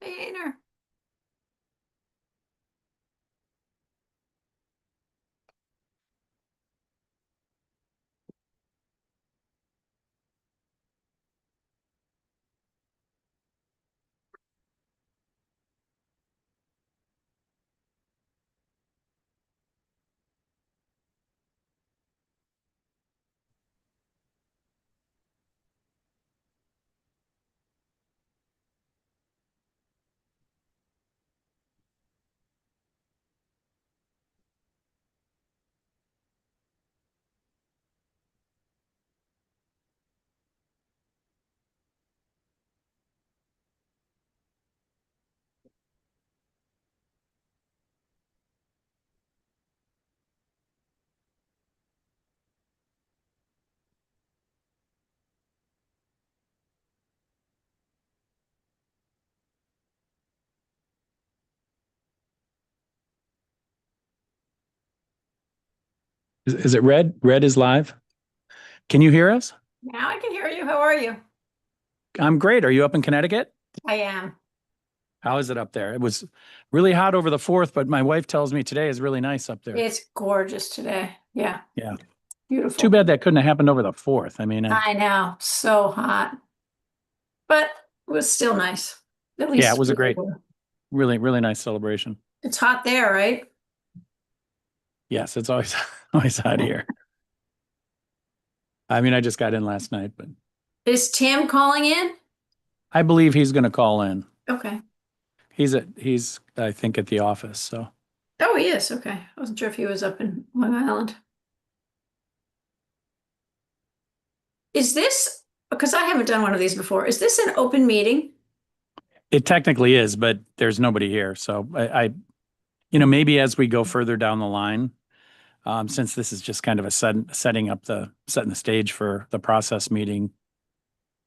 Hey, Aner. Is it red? Red is live. Can you hear us? Now I can hear you. How are you? I'm great. Are you up in Connecticut? I am. How is it up there? It was really hot over the 4th, but my wife tells me today is really nice up there. It's gorgeous today. Yeah, Yeah. Too beautiful. bad that couldn't have happened over the 4th. I mean, I know, so hot, but it was still nice. At yeah, it least was a where we great, were. really, really nice celebration. It's hot there, right? Yes, it's always always hot here. I mean, I just got in last night, but Is Tim calling in? I believe he's going to call in. Okay. He's I think at the office. So Oh, he is. Okay. I wasn't sure if he was up in Long Island. Is this, because I haven't done one of these before, is this an open meeting? it technically is, but there's nobody here. So maybe as we go further down the line, since this is just kind of a setting the stage for the process meeting.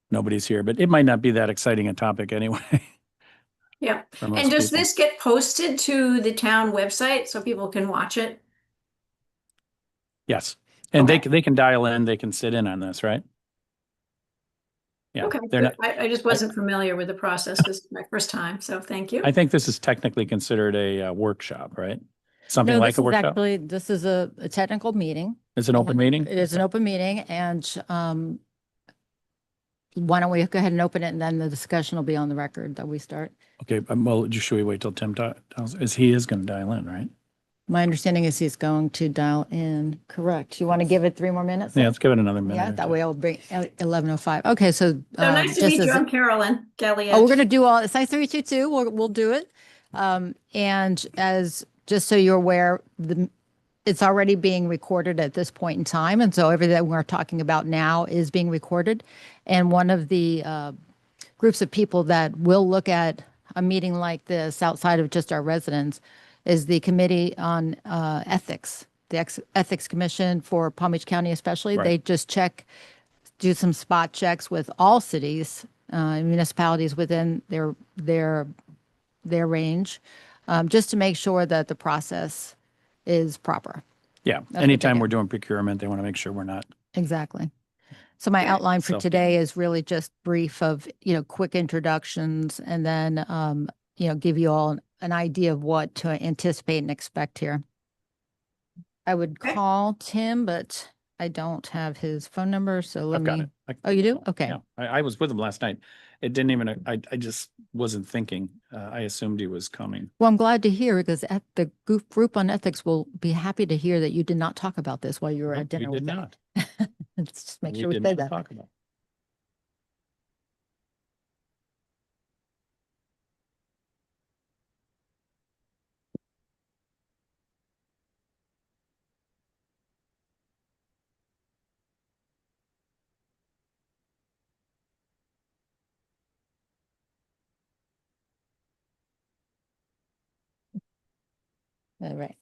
Nobody's here, but it might not be that exciting a topic anyway Yeah. for And most does people. this get posted to the town website so people can watch it? Yes, and Okay. they can dial in, they can sit in on this, right? Yeah, Okay, they're good. not. I just I wasn't familiar with the process because it's my first time, so thank you. I think this is technically considered a workshop, right? Something No, like a workshop. this is a technical meeting. It's an open meeting. It is an open meeting and why don't we go ahead and open it and then the discussion will be on the record that we start. Okay, well, should we wait till Tim tells? He is going to dial in, right? My understanding is he's going to dial in, correct. You want to give it 3 more minutes? Yeah, let's give it another minute. Yeah, or that two. way I'll bring 11:05. Okay, so So nice to just meet you. as I'm Carolyn oh, we're Galliette. gonna do all, it's nice to meet you too. We'll do it. And as just so you're aware, it's already being recorded at this point in time. And so everything we're talking about now is being recorded. And one of the groups of people that will look at a meeting like this outside of just our residents is the Committee on Ethics, the Ethics Commission for Palm Beach County especially. Right. They just do some spot checks with all cities, municipalities within their range, just to make sure that the process is proper. Yeah, That's what they anytime do. we're doing procurement, they want to make sure we're not. Exactly. So my Yeah. outline for So- today is really just brief of, quick introductions and then, give you all an idea of what to anticipate and expect here. I would Okay. call Tim, but I don't have his phone number, so let I've got me. it. Oh, you do? Okay. Yeah, I was with him last night. It didn't even, I just wasn't thinking. I assumed he was coming. Well, I'm glad to hear because at the group on ethics will be happy to hear that you did not talk about this while you were Nope, at dinner we with did them. not. Let's just make We sure we did say not that. talk about. All right.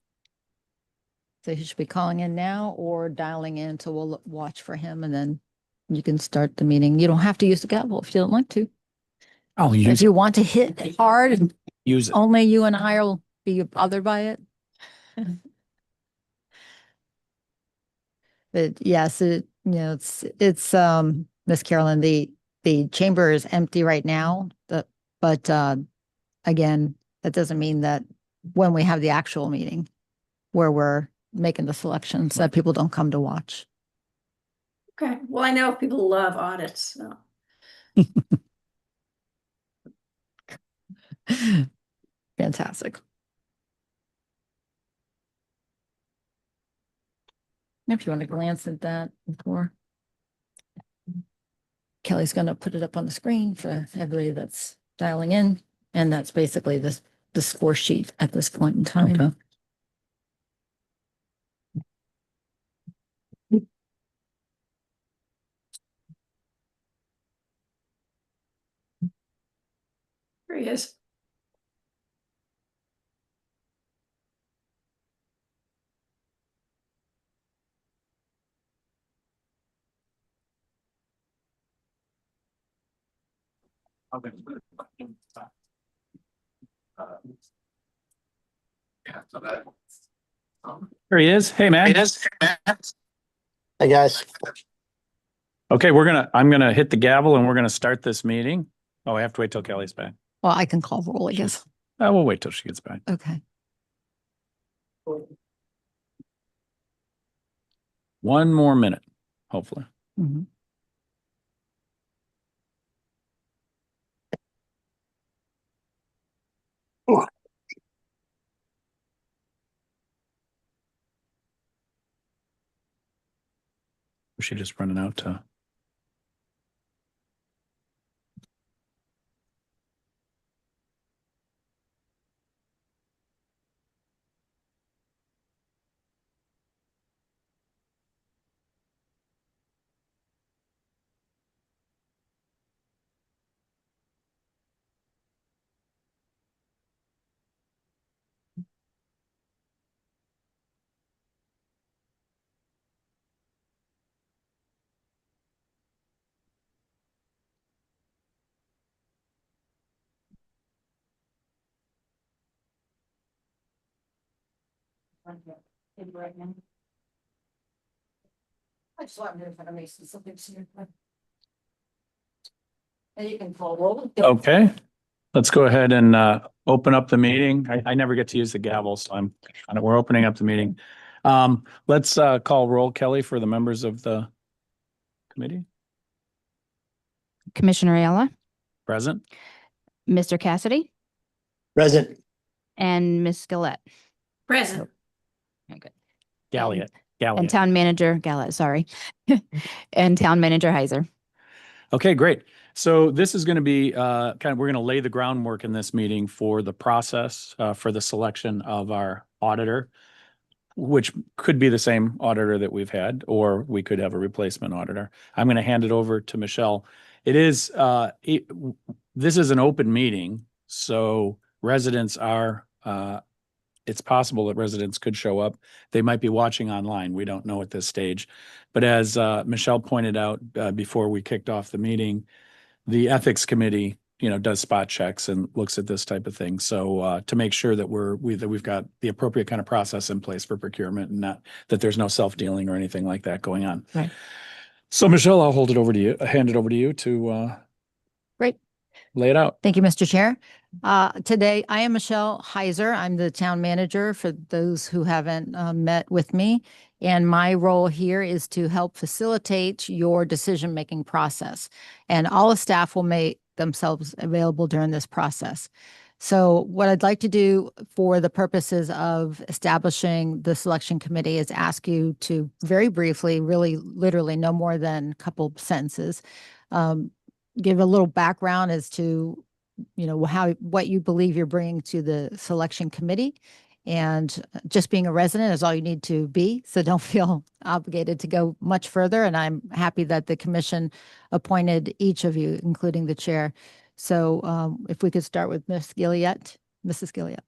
So he should be calling in now or dialing in. So we'll watch for him and then you can start the meeting. You don't have to use the gavel if you don't like to. I'll If use you want to hit hard, use it. only you and I will be bothered by it. But yes, it's Miss Carolyn, the chamber is empty right now, but again, that doesn't mean that when we have the actual meeting where we're making the selections, that people don't come to watch. Okay, well, I know people love audits, so. Fantastic. If you want to glance at that before. Kelly's going to put it up on the screen for everybody that's dialing in. And that's basically the score sheet at this point in time. Okay. There he is. There he is. Hey, man. Hey, guys. Okay, I'm gonna hit the gavel and we're gonna start this meeting. Oh, I have to wait till Kelly's back. Well, I can call roll, I guess. We'll wait till she gets back. Okay. 1 more minute, hopefully. Mhm. Was she just running out to? I just wanted to make something here. And you can call roll. Okay, let's go ahead and open up the meeting. I never get to use the gavel, so we're opening up the meeting. Let's call roll, Kelly, for the members of the committee. Commissioner Ayala, Present. Mr. Cassidy, Present. and Ms. Gillette. Present. Very good. Galliot. And Galliot. Town Manager Gallett, sorry. And Town Manager Heiser. Okay, great. So this is going to be we're going to lay the groundwork in this meeting for the process for the selection of our auditor, which could be the same auditor that we've had, or we could have a replacement auditor. I'm going to hand it over to Michelle. This is an open meeting, so residents are, it's possible that residents could show up. They might be watching online. We don't know at this stage. But as Michelle pointed out before we kicked off the meeting, the ethics committee, does spot checks and looks at this type of thing. So to make sure that we've got the appropriate kind of process in place for procurement and not that there's no self-dealing or anything like that going on. Right. So Michelle, I'll hand it over to you to Great. lay it out. Thank you, Mr. Chair. Today, I am Michelle Heiser. I'm the town manager for those who haven't met with me. And my role here is to help facilitate your decision-making process. And all the staff will make themselves available during this process. So what I'd like to do for the purposes of establishing the selection committee is ask you to very briefly, really literally no more than a couple sentences, give a little background as to what you believe you're bringing to the selection committee. And just being a resident is all you need to be. So don't feel obligated to go much further. And I'm happy that the commission appointed each of you, including the chair. So if we could start with Ms. Gilliette, Mrs. Gilliette.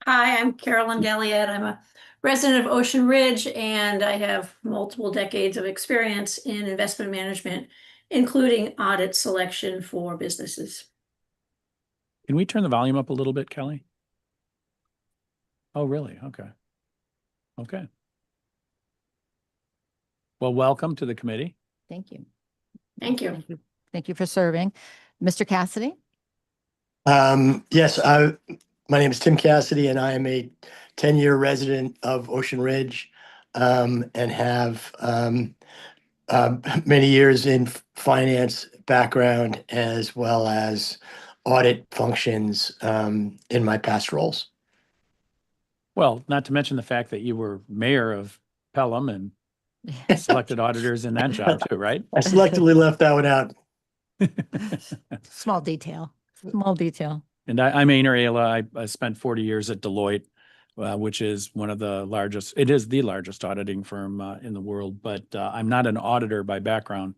Hi, I'm Carolyn Galliette. I'm a resident of Ocean Ridge, and I have multiple decades of experience in investment management, including audit selection for businesses. Can we turn the volume up a little bit, Kelly? Oh, really? Okay. Okay. Well, welcome to the committee. Thank you. Thank you. Thank you for serving. Mr. Cassidy? Yes, my name is Tim Cassidy, and I am a 10-year resident of Ocean Ridge, and have many years in finance background as well as audit functions in my past roles. Well, not to mention the fact that you were mayor of Pelham and selected auditors in that job too, right? I selectively left that one out. Small detail, small detail. And I'm Einar Ayla. I spent 40 years at Deloitte, which is one of the largest, it is the largest auditing firm in the world, but I'm not an auditor by background.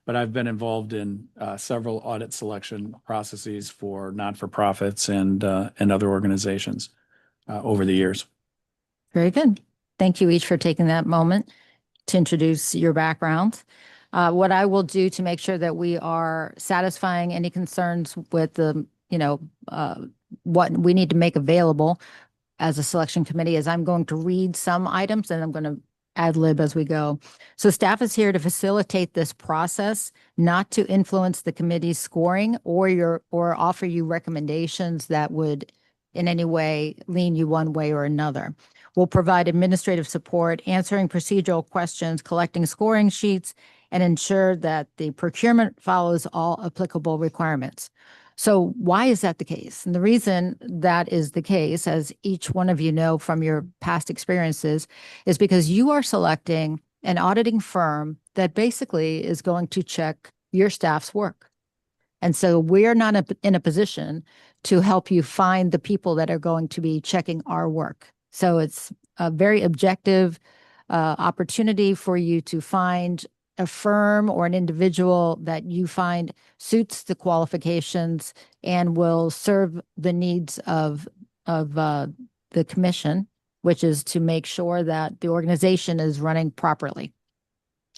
But I've been involved in several audit selection processes for not-for-profits and other organizations over the years. Very good. Thank you each for taking that moment to introduce your background. What I will do to make sure that we are satisfying any concerns with the, what we need to make available as a selection committee is I'm going to read some items and I'm going to ad lib as we go. So staff is here to facilitate this process, not to influence the committee's scoring or offer you recommendations that would in any way lean you one way or another. We'll provide administrative support, answering procedural questions, collecting scoring sheets, and ensure that the procurement follows all applicable requirements. So why is that the case? And the reason that is the case, as each one of you know from your past experiences, is because you are selecting an auditing firm that basically is going to check your staff's work. And so we're not in a position to help you find the people that are going to be checking our work. So it's a very objective opportunity for you to find a firm or an individual that you find suits the qualifications and will serve the needs of the commission, which is to make sure that the organization is running properly.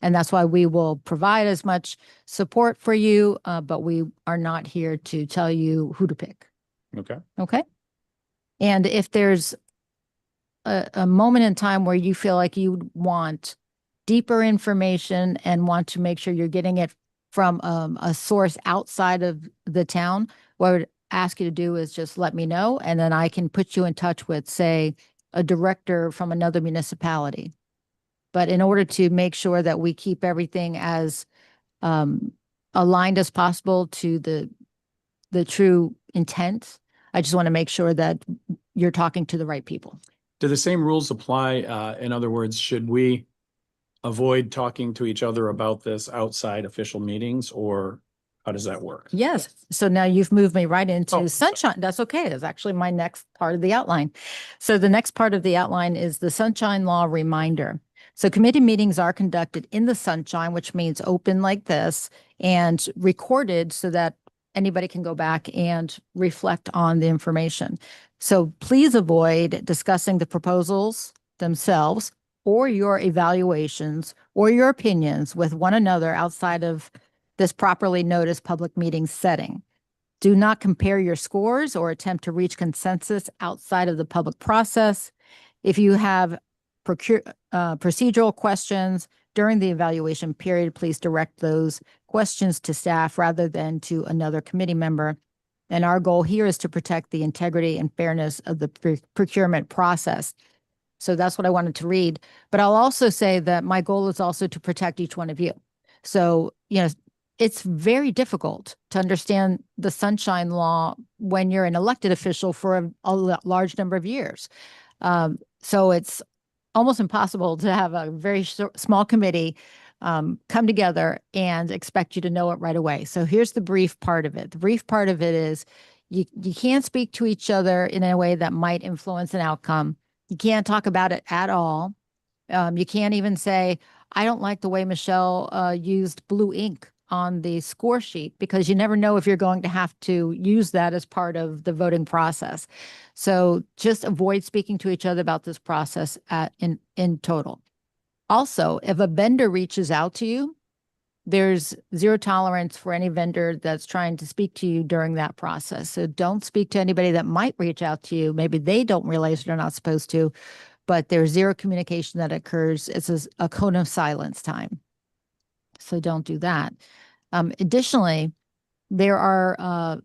And that's why we will provide as much support for you, but we are not here to tell you who to pick. Okay. Okay. And if there's a moment in time where you feel like you want deeper information and want to make sure you're getting it from a source outside of the town, what I would ask you to do is just let me know, and then I can put you in touch with, say, a director from another municipality. But in order to make sure that we keep everything as aligned as possible to the true intent, I just want to make sure that you're talking to the right people. Do the same rules apply? In other words, should we avoid talking to each other about this outside official meetings, or how does that work? Yes. So now you've moved me right Oh, into sunshine. That's okay. That's actually my next part of the outline. So the next part of the outline is the sunshine law reminder. So committee meetings are conducted in the sunshine, which means open like this and recorded so that anybody can go back and reflect on the information. So please avoid discussing the proposals themselves or your evaluations or your opinions with one another outside of this properly noticed public meeting setting. Do not compare your scores or attempt to reach consensus outside of the public process. If you have procedural questions during the evaluation period, please direct those questions to staff rather than to another committee member. And our goal here is to protect the integrity and fairness of the procurement process. So that's what I wanted to read. But I'll also say that my goal is also to protect each one of you. So, it's very difficult to understand the sunshine law when you're an elected official for a large number of years. So it's almost impossible to have a very small committee come together and expect you to know it right away. So here's the brief part of it. The brief part of it is you can't speak to each other in a way that might influence an outcome. You can't talk about it at all. You can't even say, I don't like the way Michelle used blue ink on the score sheet, because you never know if you're going to have to use that as part of the voting process. So just avoid speaking to each other about this process in total. Also, if a vendor reaches out to you, there's zero tolerance for any vendor that's trying to speak to you during that process. So don't speak to anybody that might reach out to you. Maybe they don't realize they're not supposed to, but there's zero communication that occurs. It's a cone of silence time. So don't do that. Additionally, there are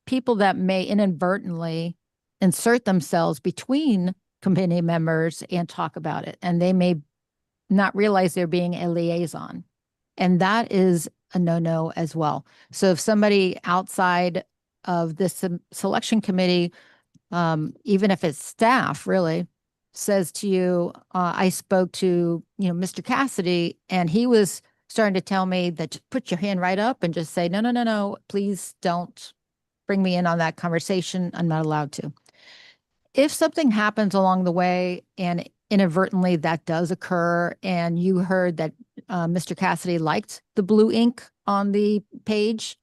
people that may inadvertently insert themselves between committee members and talk about it. And they may not realize they're being a liaison. And that is a no-no as well. So if somebody outside of this selection committee, even if it's staff really, says to you, I spoke to, Mr. Cassidy, and he was starting to tell me that just put your hand right up and just say, no, no, no, no, please don't bring me in on that conversation. I'm not allowed to. If something happens along the way and inadvertently that does occur, and you heard that Mr. Cassidy liked the blue ink on the page,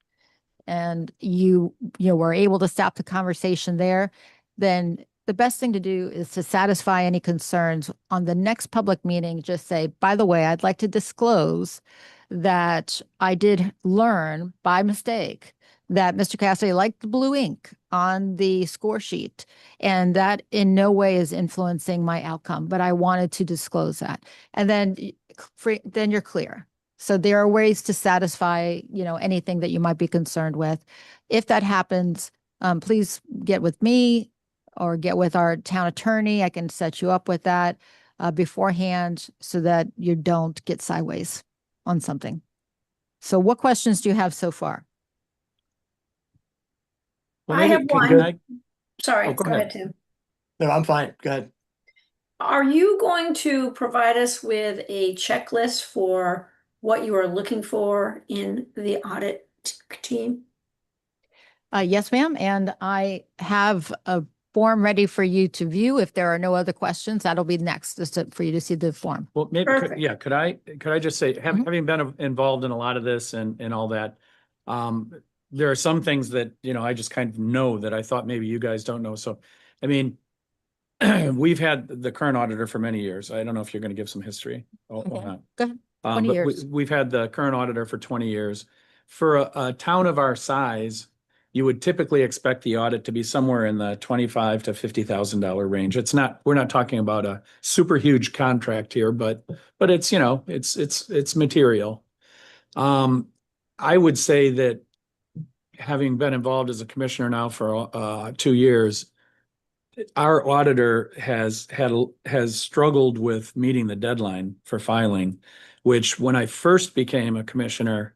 and you were able to stop the conversation there, then the best thing to do is to satisfy any concerns on the next public meeting. Just say, by the way, I'd like to disclose that I did learn by mistake that Mr. Cassidy liked the blue ink on the score sheet, and that in no way is influencing my outcome, but I wanted to disclose that. And then you're clear. So there are ways to satisfy, anything that you might be concerned with. If that happens, please get with me or get with our town attorney. I can set you up with that beforehand so that you don't get sideways on something. So what questions do you have so far? Well, I maybe have can one. I- Sorry, Oh, go go ahead. ahead, Tim. No, I'm fine. Go ahead. Are you going to provide us with a checklist for what you are looking for in the audit team? Yes, ma'am. And I have a form ready for you to view. If there are no other questions, that'll be next, for you to see the form. Well, maybe, Perfect. yeah, could I just say, Mhm. having been involved in a lot of this and all that, there are some things that, I just kind of know that I thought maybe you guys don't know. So, I mean, we've had the current auditor for many years. I don't know if you're going to give some history or Okay. not. Go ahead. 20 But years. we've had the current auditor for 20 years. For a town of our size, you would typically expect the audit to be somewhere in the $25,000 to $50,000 range. We're not talking about a super huge contract here, but it's, it's material. I would say that having been involved as a commissioner now for 2 years, our auditor has struggled with meeting the deadline for filing, which when I first became a commissioner,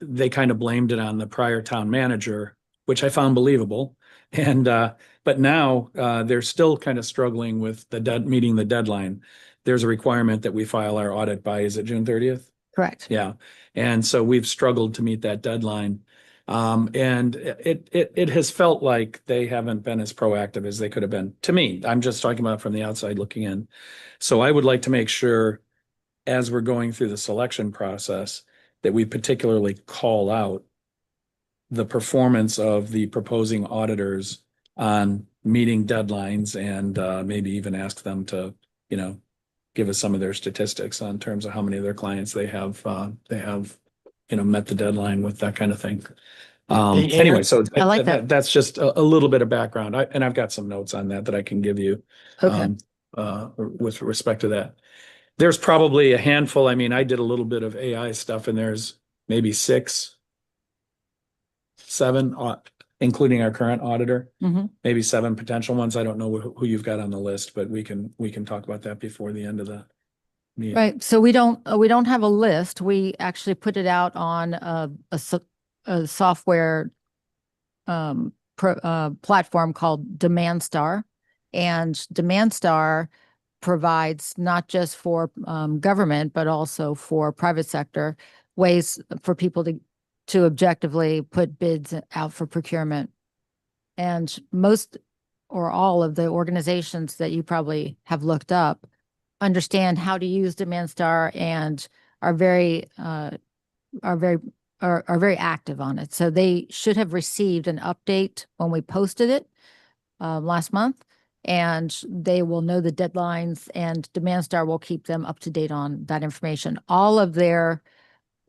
they kind of blamed it on the prior town manager, which I found believable. And but now they're still kind of struggling with meeting the deadline. There's a requirement that we file our audit by, is it June 30th? Correct. Yeah. And so we've struggled to meet that deadline. And it has felt like they haven't been as proactive as they could have been. To me, I'm just talking about from the outside looking in. So I would like to make sure, as we're going through the selection process, that we particularly call out the performance of the proposing auditors on meeting deadlines, and maybe even ask them to, give us some of their statistics on terms of how many of their clients they have, met the deadline with, that kind of thing. Hey, Anyway, Aaron. so I like that. that's just a little bit of background. And I've got some notes on that I can give you. Okay. With respect to that. There's probably a handful. I mean, I did a little bit of AI stuff, and there's maybe 6, 7, including our current auditor, Mhm. maybe 7 potential ones. I don't know who you've got on the list, but we can talk about that before the end of the meeting. Right. So we don't have a list. We actually put it out on a software platform called DemandStar, and DemandStar provides not just for government, but also for private sector ways for people to objectively put bids out for procurement. And most or all of the organizations that you probably have looked up understand how to use DemandStar and are very active on it. So they should have received an update when we posted it last month, and they will know the deadlines, and DemandStar will keep them up to date on that information. All of their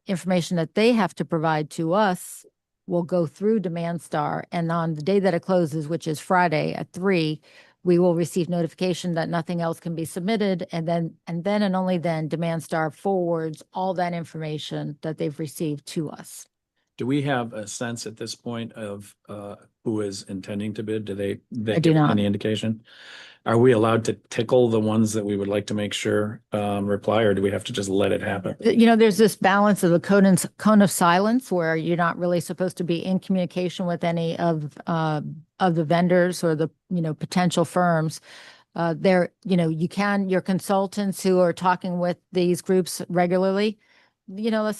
information that they have to provide to us will go through DemandStar, and on the day that it closes, which is Friday at 3, we will receive notification that nothing else can be submitted, and then and only then DemandStar forwards all that information that they've received to us. Do we have a sense at this point of who is intending to bid? Do they I do give not. any indication? Are we allowed to tickle the ones that we would like to make sure reply, or do we have to just let it happen? You know, there's this balance of the cone of silence where you're not really supposed to be in communication with any of the vendors or the, you know, potential firms. There, you know, your consultants who are talking with these groups regularly, you know,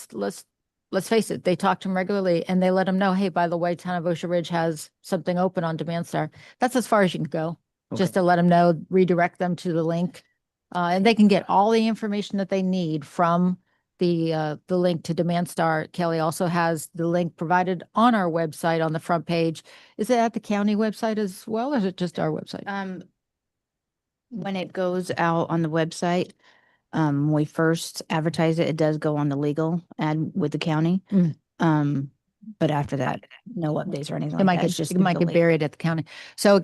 let's face it, they talk to them regularly and they let them know, hey, by the way, Town of Ocean Ridge has something open on Demand Star. That's as far as you can go, just to let them know, redirect them to the link. And they can get all the information that they need from the link to Demand Star. Kelly also has the link provided on our website on the front page. Is it at the county website as well, or is it just our website? When it goes out on the website, we first advertise it, it does go on the legal ad with the county. Mm. But after that, no updates or anything It like might that. get, It's just it might get legally. buried at the county. So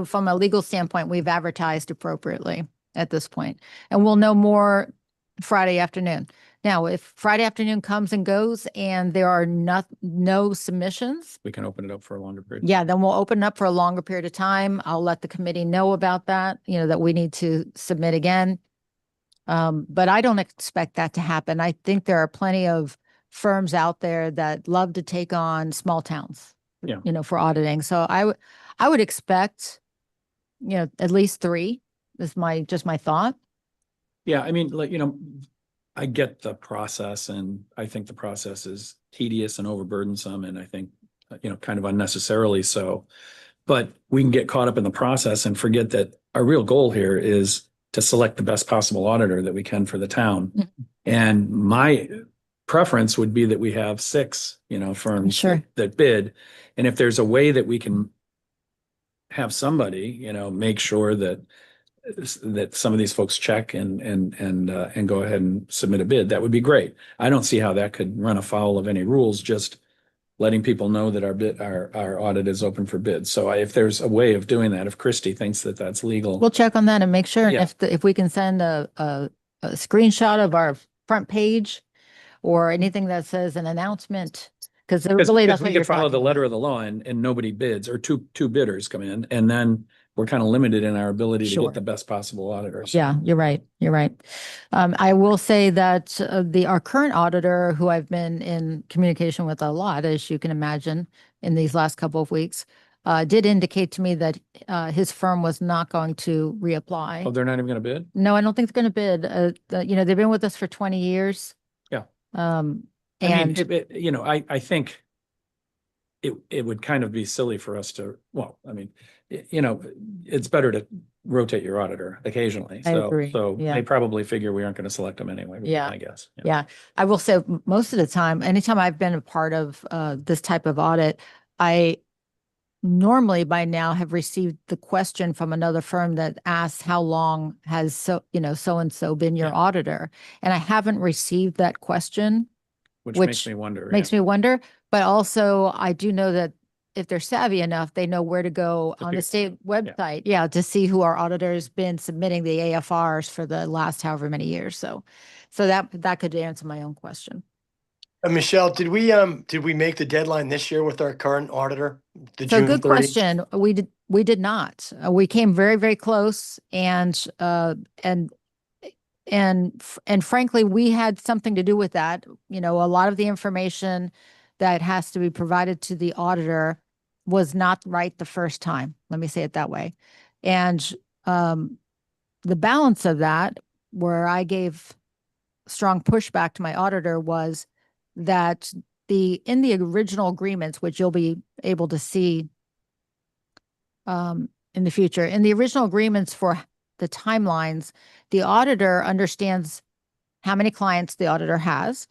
from a legal standpoint, we've advertised appropriately at this point, and we'll know more Friday afternoon. Now, if Friday afternoon comes and goes and there are no submissions, We can open it up for a longer period. yeah, then we'll open up for a longer period of time. I'll let the committee know about that, you know, that we need to submit again. But I don't expect that to happen. I think there are plenty of firms out there that love to take on small towns, Yeah. you know, for auditing. So I would expect, you know, at least 3 is just my thought. Yeah, I mean, like, you know, I get the process, and I think the process is tedious and overburdensome, and I think, you know, kind of unnecessarily so. But we can get caught up in the process and forget that our real goal here is to select the best possible auditor that we can for the town. Mhm. And my preference would be that we have 6, you know, firms Sure. that bid. And if there's a way that we can have somebody, you know, make sure that some of these folks check and go ahead and submit a bid, that would be great. I don't see how that could run afoul of any rules, just letting people know that our audit is open for bids. So if there's a way of doing that, if Christie thinks that that's legal. We'll check on that and make sure. And Yeah. if we can send a screenshot of our front page or anything that says an announcement, because really that's We what you're could follow talking the letter about. of the law and nobody bids, or two bidders come in, and then we're kind of limited in our ability to Sure. get the best possible auditors. Yeah, you're right. You're right. I will say that our current auditor, who I've been in communication with a lot, as you can imagine, in these last couple of weeks, did indicate to me that his firm was not going to reapply. Oh, they're not even going to bid? No, I don't think they're going to bid. You know, they've been with us for 20 years. Yeah. And I mean, you know, I think it would kind of be silly for us to, well, I mean, you know, it's better to rotate your auditor occasionally. I So, agree. so Yeah. they probably figure we aren't going to select them anyway, would be Yeah. my guess. Yeah, I will say most of the time, anytime I've been a part of this type of audit, I normally by now have received the question from another firm that asks how long has so-and-so been your Yeah. auditor? And I haven't received that question, Which makes me wonder. makes me wonder. But also I do know that if they're savvy enough, they know where to go To on the figure- state website, yeah, to see who our auditor has been submitting the AFRs for the last however many years. So that could answer my own question. Michelle, did we make the deadline this year with our current auditor? The So June good 30? question. We did not. We came very, very close, and frankly, we had something to do with that. You know, a lot of the information that has to be provided to the auditor was not right the first time. Let me say it that way. And the balance of that, where I gave strong pushback to my auditor, was that in the original agreements, which you'll be able to see in the future, in the original agreements for the timelines, the auditor understands how many clients the auditor has.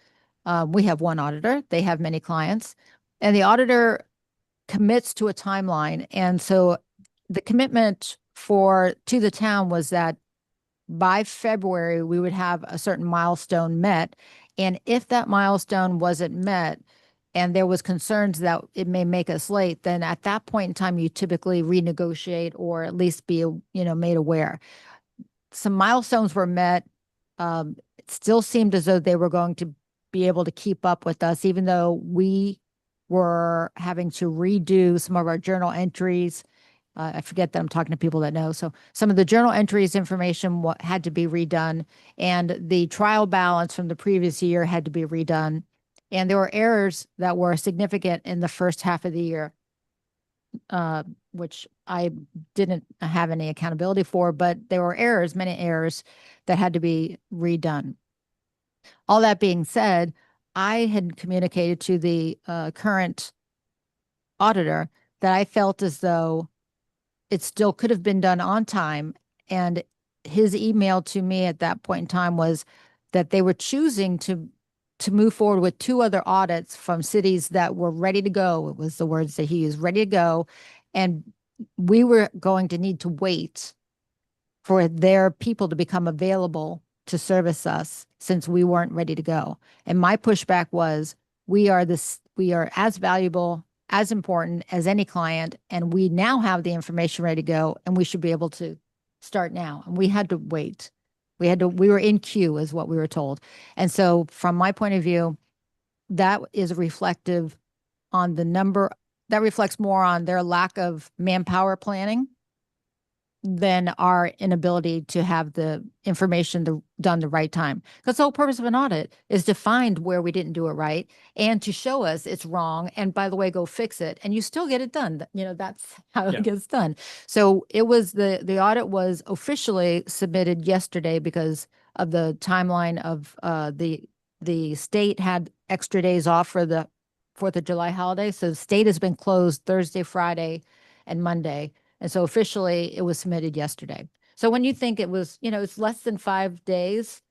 We have one auditor, they have many clients, and the auditor commits to a timeline. And so the commitment to the town was that by February, we would have a certain milestone met. And if that milestone wasn't met and there was concerns that it may make us late, then at that point in time, you typically renegotiate or at least be, made aware. Some milestones were met. It still seemed as though they were going to be able to keep up with us, even though we were having to redo some of our journal entries. I forget that I'm talking to people that know. So some of the journal entries information had to be redone, and the trial balance from the previous year had to be redone. And there were errors that were significant in the first half of the year, which I didn't have any accountability for, but there were errors, many errors that had to be redone. All that being said, I had communicated to the current auditor that I felt as though it still could have been done on time. And his email to me at that point in time was that they were choosing to move forward with 2 other audits from cities that were ready to go. It was the words that he used, ready to go. And we were going to need to wait for their people to become available to service us since we weren't ready to go. And my pushback was, we are as valuable, as important as any client, and we now have the information ready to go, and we should be able to start now. And we had to wait. We were in queue is what we were told. And so from my point of view, that is reflective on the number, that reflects more on their lack of manpower planning than our inability to have the information done the right time. Because the whole purpose of an audit is to find where we didn't do it right and to show us it's wrong. And by the way, go fix it. And you still get it done. You know, that's how Yeah. it gets done. So it was the audit was officially submitted yesterday because of the timeline of the state had extra days off for the 4th of July holiday. So the state has been closed Thursday, Friday, and Monday. And so officially it was submitted yesterday. So when you think it was, it's less than 5 days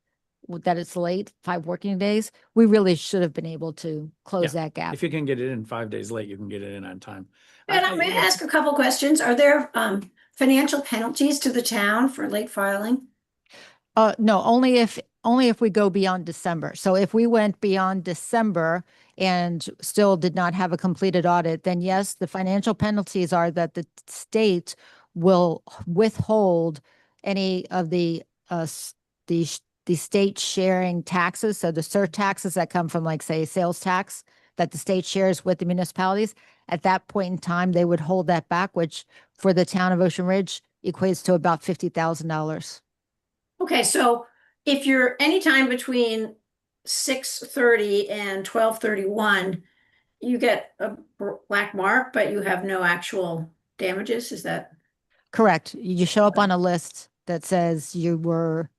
that it's late, 5 working days, we really should have been able to close that gap. If you can get it in 5 days late, you can get it in on time. And I may ask a couple questions. Are there financial penalties to the town for late filing? No, only if we go beyond December. So if we went beyond December and still did not have a completed audit, then yes, the financial penalties are that the state will withhold any of the state sharing taxes. So the surtaxes that come from, like, say, sales tax that the state shares with the municipalities. At that point in time, they would hold that back, which for the town of Ocean Ridge equates to about $50,000. Okay, so if you're anytime between 6:30 and 12:31, you get a black mark, but you have no actual damages, is that? Correct. You show up on a list that says you were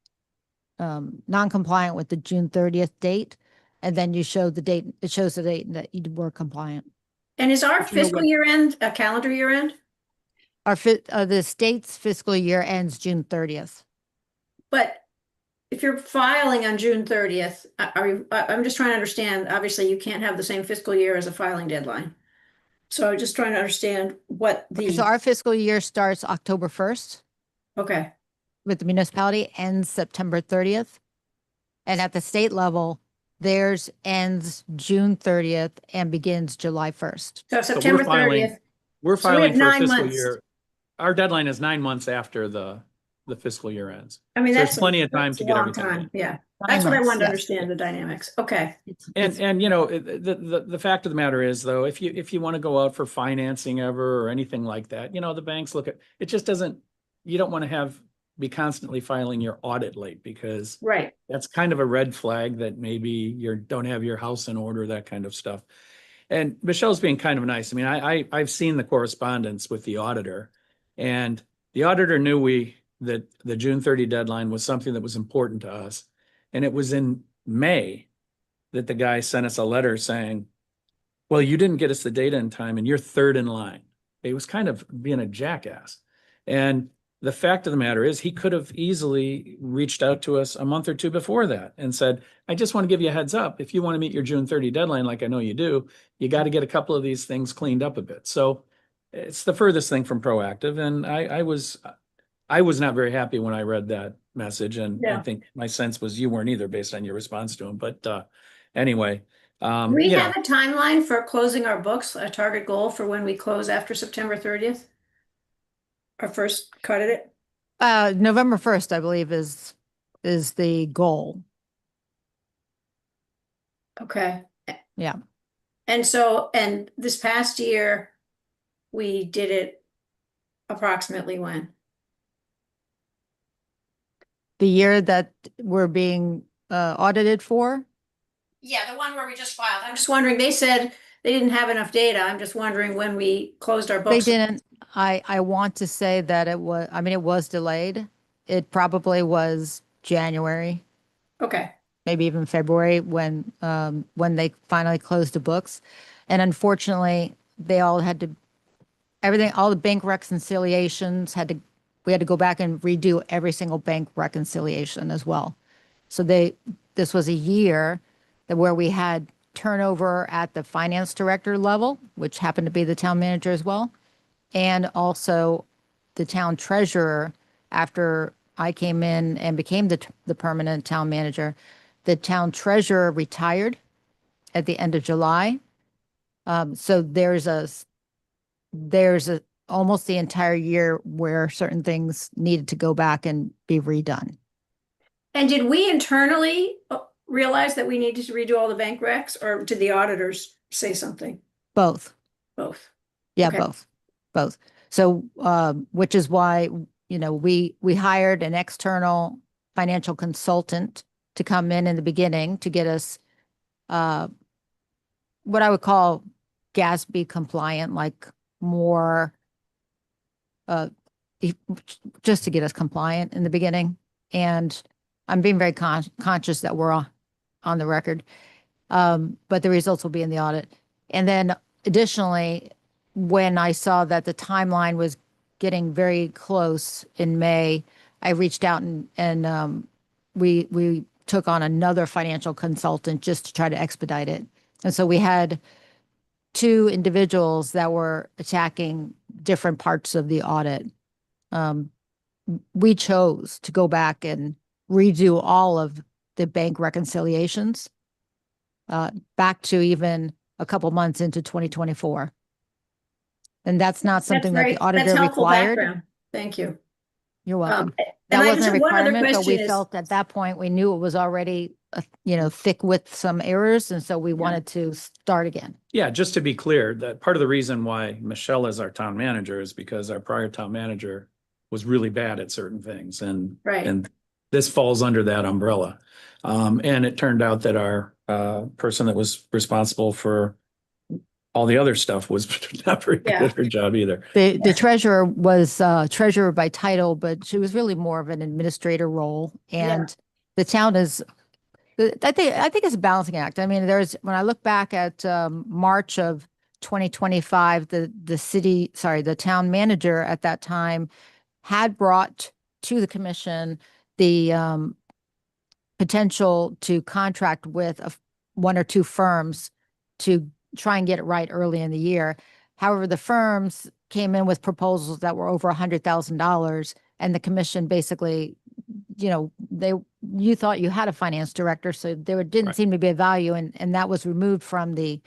non-compliant with the June 30th date, and then you show the date. It shows the date that you were compliant. And is our But you know fiscal what? year end a calendar year end? The state's fiscal year ends June 30th. But if you're filing on June 30th, I'm just trying to understand, obviously you can't have the same fiscal year as a filing deadline. So I'm just trying to understand what So our fiscal year starts October 1st okay, with the municipality, ends September 30th. And at the state level, theirs ends June 30th and begins July 1st. so September filing- 30th. We're So we filing have for a 9 fiscal months. year. Our deadline is 9 months after the fiscal year ends. I mean, So there's that's plenty of time that's to a get long everything time. done. Yeah, 9 that's what I months, wanted to yes. understand, the dynamics. Okay. And you know, the fact of the matter is, though, if you want to go out for financing ever or anything like that, the banks look at it. Just doesn't. You don't want to be constantly filing your audit late, because Right. that's kind of a red flag that maybe you don't have your house in order, that kind of stuff. And Michelle's being kind of nice. I mean, I've seen the correspondence with the auditor, and the auditor knew that the June 30 deadline was something that was important to us. And it was in May that the guy sent us a letter saying, well, you didn't get us the data in time and you're third in line. He was kind of being a jackass. And the fact of the matter is, he could have easily reached out to us a month or 2 before that and said, I just want to give you a heads up. If you want to meet your June 30 deadline, like I know you do, you got to get a couple of these things cleaned up a bit. So it's the furthest thing from proactive. And I was not very happy when I read that message. And I Yeah. think my sense was you weren't either, based on your response to him. But anyway, Do we have a timeline for closing our books, a target goal for when we close after September 30th? Our first cut at it? November 1st, I believe, is the goal. Okay. Yeah. And so, and this past year, we did it approximately when? The year that we're being audited for, Yeah, the one where we just filed. I'm just wondering, they said they didn't have enough data. I'm just wondering when we closed our they books. didn't, I want to say that it was, I mean, it was delayed. It probably was January, Okay, maybe even February when they finally closed the books. And unfortunately, they all had to, everything, all the bank reconciliations we had to go back and redo every single bank reconciliation as well. So this was a year that where we had turnover at the finance director level, which happened to be the town manager as well, and also the town treasurer. After I came in and became the permanent town manager, the town treasurer retired at the end of July. So there's a almost the entire year where certain things needed to go back and be redone. and did we internally realize that we needed to redo all the bank recs, or did the auditors say something? Both. Both. Yeah, Okay. both. So, which is why, we hired an external financial consultant to come in the beginning to get us, what I would call GASB compliant, like more, uh, e- just to get us compliant in the beginning. And I'm being very conscious that we're on the record. But the results will be in the audit. And then additionally, when I saw that the timeline was getting very close in May, I reached out and we took on another financial consultant just to try to expedite it. And so we had two individuals that were attacking different parts of the audit. Um, we chose to go back and redo all of the bank reconciliations back to even a couple months into 2024. And that's not something that the That's auditor helpful required. background. Thank you. You're welcome. And That I wasn't a just, one other requirement, but we question is, felt at that point, we knew it was already, thick with some errors. And so we wanted to start again. Yeah, just to be clear, that part of the reason why Michelle is our town manager is because our prior town manager was really bad at certain things, and right, and this falls under that umbrella. And it turned out that our person that was responsible for all the other stuff was not very good Yeah. at her job either. The treasurer was treasurer by title, but she was really more of an administrator role. And the town is, I think it's a balancing act. I mean, when I look back at March of 2025, the town manager at that time had brought to the commission the potential to contract with one or two firms to try and get it right early in the year. However, the firms came in with proposals that were over $100,000, and the commission basically, you thought you had a finance director, so there didn't Right. seem to be a value, and that was removed from the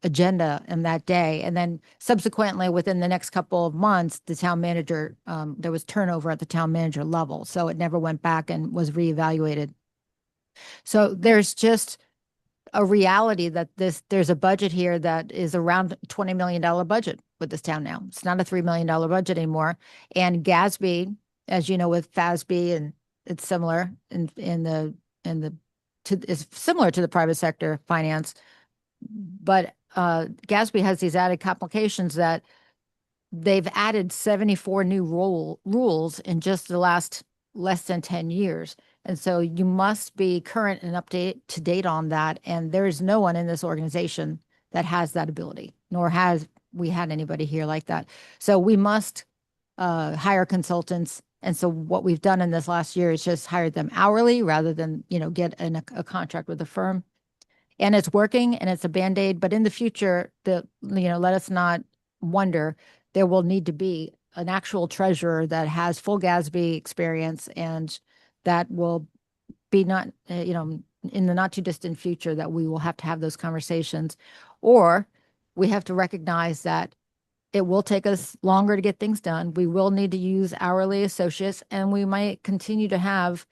agenda in that day. And then subsequently, within the next couple of months, the town manager, there was turnover at the town manager level. So it never went back and was reevaluated. So there's just a reality that there's a budget here that is around $20 million budget with this town now. It's not a $3 million budget anymore. And GASB, as you know, with FASB, and it's similar it's similar to the private sector finance. But GASB has these added complications that they've added 74 new rules in just the last less than 10 years. And so you must be current and to date on that. And there is no one in this organization that has that ability, nor has we had anybody here like that. So we must hire consultants. And so what we've done in this last year is just hired them hourly rather than, get a contract with a firm. And it's working, and it's a Band-Aid, but in the future, let us not wonder, there will need to be an actual treasurer that has full GASB experience, and that will be not, in the not too distant future, that we will have to have those conversations. Or we have to recognize that it will take us longer to get things done. We will need to use hourly associates, and we might continue to have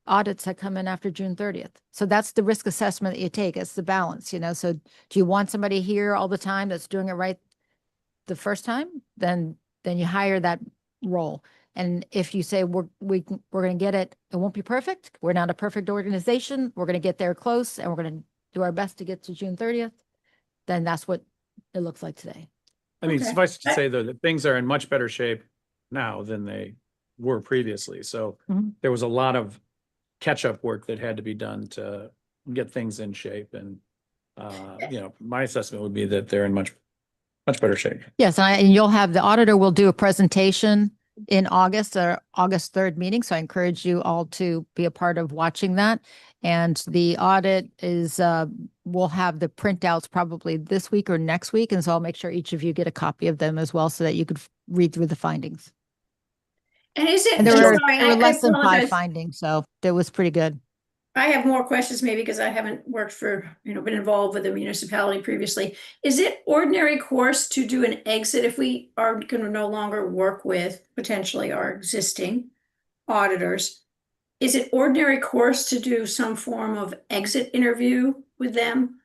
audits that come in after June 30th. So that's the risk assessment that you take. It's the balance, you know. So do you want somebody here all the time that's doing it right the first time? Then you hire that role. And if you say we're going to get it, it won't be perfect. We're not a perfect organization. We're going to get there close, and we're going to do our best to get to June 30th. Then that's what it looks like today. I mean, Okay. suffice to say though, that things are in much better shape now than they were previously. So Mhm. there was a lot of catch-up work that had to be done to get things in shape. And, you know, my assessment would be that they're in much better shape. Yes, and you'll have, the auditor will do a presentation in August, or August 3rd meeting. So I encourage you all to be a part of watching that. And the audit is, we'll have the printouts probably this week or next week. And so I'll make sure each of you get a copy of them as well, so that you could read through the findings. And is it, And I'm there were, sorry, there were I less than 5 apologize. findings, so that was pretty good. I have more questions maybe because I haven't worked for, been involved with a municipality previously. Is it ordinary course to do an exit if we are going to no longer work with potentially our existing auditors? Is it ordinary course to do some form of exit interview with them?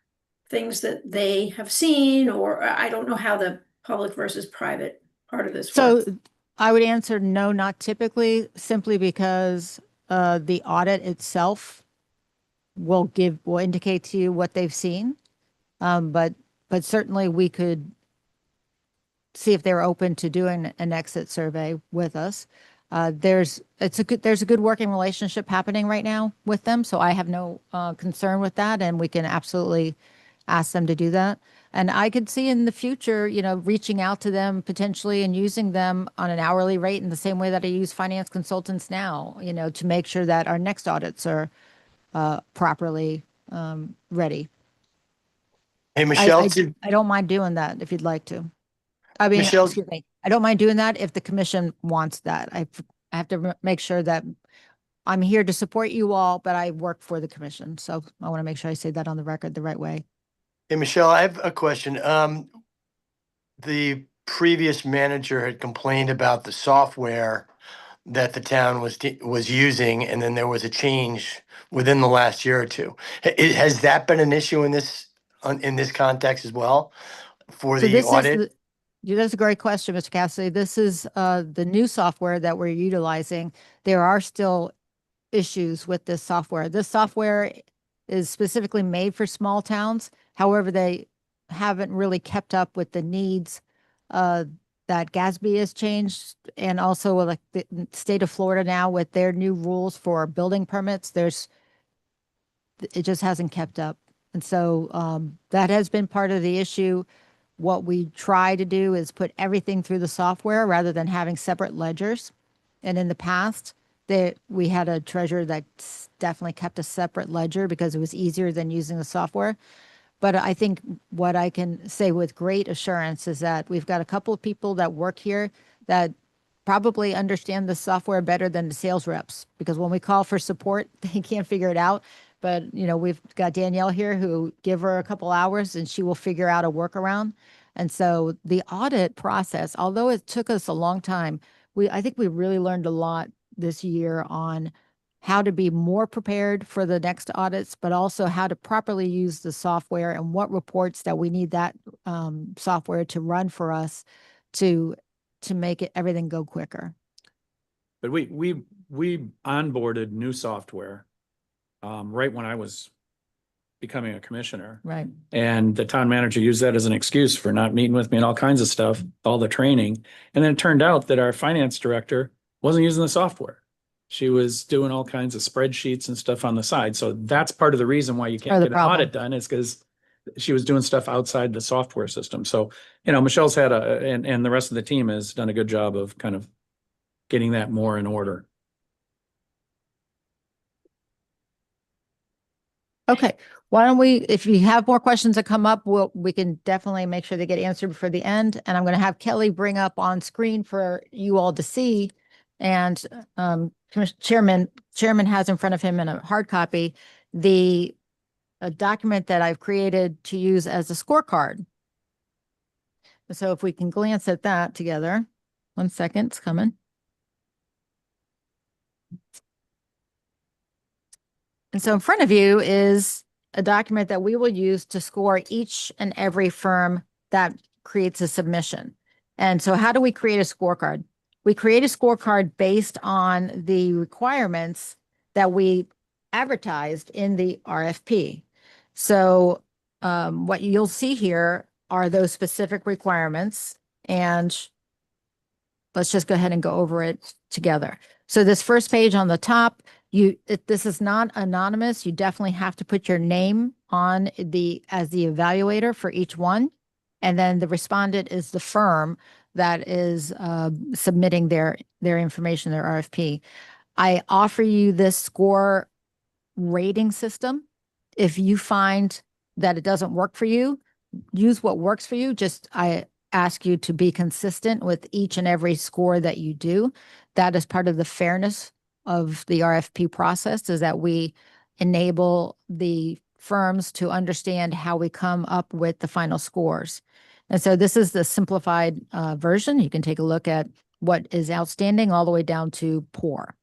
Things that they have seen, or I don't know how the public versus private part of this So works. I would answer no, not typically, simply because the audit itself will indicate to you what they've seen. But certainly we could see if they're open to doing an exit survey with us. There's a good working relationship happening right now with them, so I have no concern with that, and we can absolutely ask them to do that. And I could see in the future, reaching out to them potentially and using them on an hourly rate in the same way that I use finance consultants now, to make sure that our next audits are properly ready. Hey, Michelle, I don't mind doing that if you'd like to. I mean, Michelle- excuse me. I don't mind doing that if the commission wants that. I have to make sure that I'm here to support you all, but I work for the commission. So I want to make sure I say that on the record the right way. Hey, Michelle, I have a question. The previous manager had complained about the software that the town was using, and then there was a change within the last year or two. Has that been an issue in this context as well for So the this audit? is that's a great question, Mr. Cassidy. This is the new software that we're utilizing. There are still issues with this software. This software is specifically made for small towns. However, they haven't really kept up with the needs that Gatsby has changed, and also like the state of Florida now with their new rules for building permits. It just hasn't kept up. And so that has been part of the issue. What we try to do is put everything through the software rather than having separate ledgers. And in the past, we had a treasurer that definitely kept a separate ledger because it was easier than using the software. But I think what I can say with great assurance is that we've got a couple of people that work here that probably understand the software better than the sales reps, because when we call for support, they can't figure it out. But, we've got Danielle here who give her a couple hours and she will figure out a workaround. And so the audit process, although it took us a long time, I think we really learned a lot this year on how to be more prepared for the next audits, but also how to properly use the software and what reports that we need that software to run for us to make everything go quicker. But we onboarded new software right when I was becoming a commissioner. Right. And the town manager used that as an excuse for not meeting with me and all kinds of stuff, all the training. And then it turned out that our finance director wasn't using the software. She was doing all kinds of spreadsheets and stuff on the side. So that's part of the reason why you can't get an audit done, is because she was doing stuff outside the software system. So, Michelle's had and the rest of the team has done a good job of kind of getting that more in order. Okay, why don't we, if you have more questions that come up, we can definitely make sure they get answered before the end. And I'm going to have Kelly bring up on screen for you all to see. And Chairman has in front of him in a hard copy a document that I've created to use as a scorecard. So if we can glance at that together, 1 second, it's coming. And so in front of you is a document that we will use to score each and every firm that creates a submission. And so how do we create a scorecard? We create a scorecard based on the requirements that we advertised in the RFP. So what you'll see here are those specific requirements, and let's just go ahead and go over it together. So this first page on the top, this is not anonymous. You definitely have to put your name on as the evaluator for each one. And then the respondent is the firm that is submitting their information, their RFP. I offer you this score rating system. If you find that it doesn't work for you, use what works for you. I ask you to be consistent with each and every score that you do. That is part of the fairness of the RFP process, is that we enable the firms to understand how we come up with the final scores. And so this is the simplified version. You can take a look at what is outstanding all the way down to poor.